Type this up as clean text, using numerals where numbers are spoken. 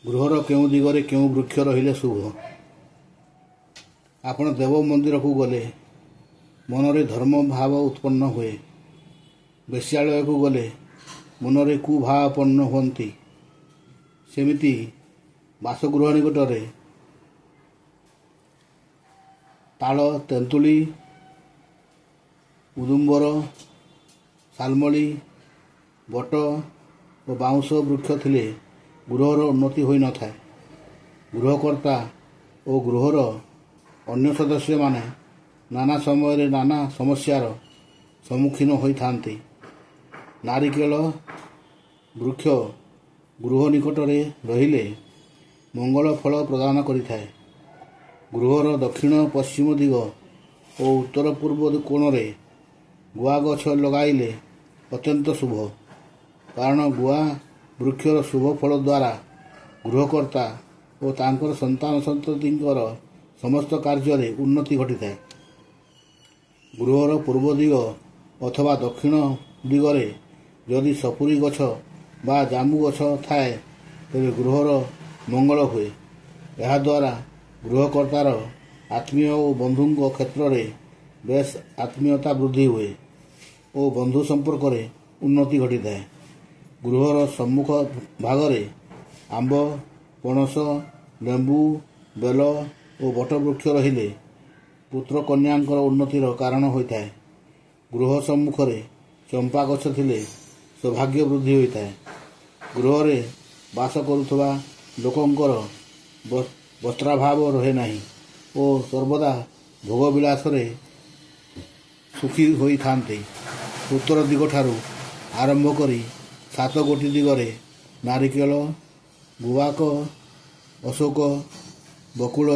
ଗୃହର କେଉଁ ଦିଗରେ କେଉଁ ବୃକ୍ଷ ରହିଲେ ଶୁଭ? ଆପଣ ଦେବ ମନ୍ଦିରକୁ ଗଲେ ମନରେ ଧର୍ମ ଭାବ ଉତ୍ପନ୍ନ ହୁଏ। ବେଶ୍ୟାଳୟକୁ ଗଲେ ମନରେ କୁଭାବାପନ୍ନ ହୁଅନ୍ତି। ସେମିତି ବାସଗୃହ ନିକଟରେ ତାଳ, ତେନ୍ତୁଳି, ଉଦୁମ୍ବର, ଶାଲମଳି, ବଟ ଓ ବାଉଁଶ ବୃକ୍ଷ ଥିଲେ ଗୃହର ଉନ୍ନତି ହୋଇନଥାଏ। ଗୃହକର୍ତ୍ତା ଓ ଗୃହର ଅନ୍ୟ ସଦସ୍ୟମାନେ ନାନା ସମୟରେ ନାନା ସମସ୍ୟାର ସମ୍ମୁଖୀନ ହୋଇଥାନ୍ତି। ନାରିକେଳ ବୃକ୍ଷ ଗୃହ ନିକଟରେ ରହିଲେ ମଙ୍ଗଳ ଫଳ ପ୍ରଦାନ କରିଥାଏ। ଗୃହର ଦକ୍ଷିଣ ପଶ୍ଚିମ ଦିଗ ଓ ଉତ୍ତର ପୂର୍ବ କୋଣରେ ଗୁଆ ଗଛ ଲଗାଇଲେ ଅତ୍ୟନ୍ତ ଶୁଭ। କାରଣ ଗୁଆ ବୃକ୍ଷର ଶୁଭ ଫଳ ଦ୍ୱାରା ଗୃହକର୍ତ୍ତା ଓ ତାଙ୍କର ସନ୍ତାନ ସନ୍ତତିଙ୍କର ସମସ୍ତ କାର୍ଯ୍ୟରେ ଉନ୍ନତି ଘଟିଥାଏ। ଗୃହର ପୂର୍ବ ଦିଗ ଅଥବା ଦକ୍ଷିଣ ଦିଗରେ ଯଦି ସପୁରୀ ଗଛ ବା ଜାମୁ ଗଛ ଥାଏ ତେବେ ଗୃହର ମଙ୍ଗଳ ହୁଏ। ଏହାଦ୍ୱାରା ଗୃହକର୍ତ୍ତାର ଆତ୍ମୀୟ ଓ ବନ୍ଧୁଙ୍କ କ୍ଷେତ୍ରରେ ବେଶ୍ ଆତ୍ମୀୟତା ବୃଦ୍ଧି ହୁଏ ଓ ବନ୍ଧୁ ସମ୍ପର୍କରେ ଉନ୍ନତି ଘଟିଥାଏ। ଗୃହର ସମ୍ମୁଖ ଭାଗରେ ଆମ୍ବ, ପଣସ, ଲେମ୍ବୁ, ବେଲ ଓ ବଟବୃକ୍ଷ ରହିଲେ ପୁତ୍ର କନ୍ୟାଙ୍କର ଉନ୍ନତିର କାରଣ ହୋଇଥାଏ। ଗୃହ ସମ୍ମୁଖରେ ଚମ୍ପା ଗଛ ଥିଲେ ସୌଭାଗ୍ୟ ବୃଦ୍ଧି ହୋଇଥାଏ। ଗୃହରେ ବାସ କରୁଥିବା ଲୋକଙ୍କର ବସ୍ତ୍ରାଭାବ ରହେ ନାହିଁ ଓ ସର୍ବଦା ଭୋଗବିଳାସରେ ସୁଖୀ ହୋଇଥାନ୍ତି। ଉତ୍ତର ଦିଗଠାରୁ ଆରମ୍ଭ କରି 7 ଗୋଟି ଦିଗରେ ନାରିକେଳ, ଗୁଆକ, ଅଶୋକ, ବକୁଳ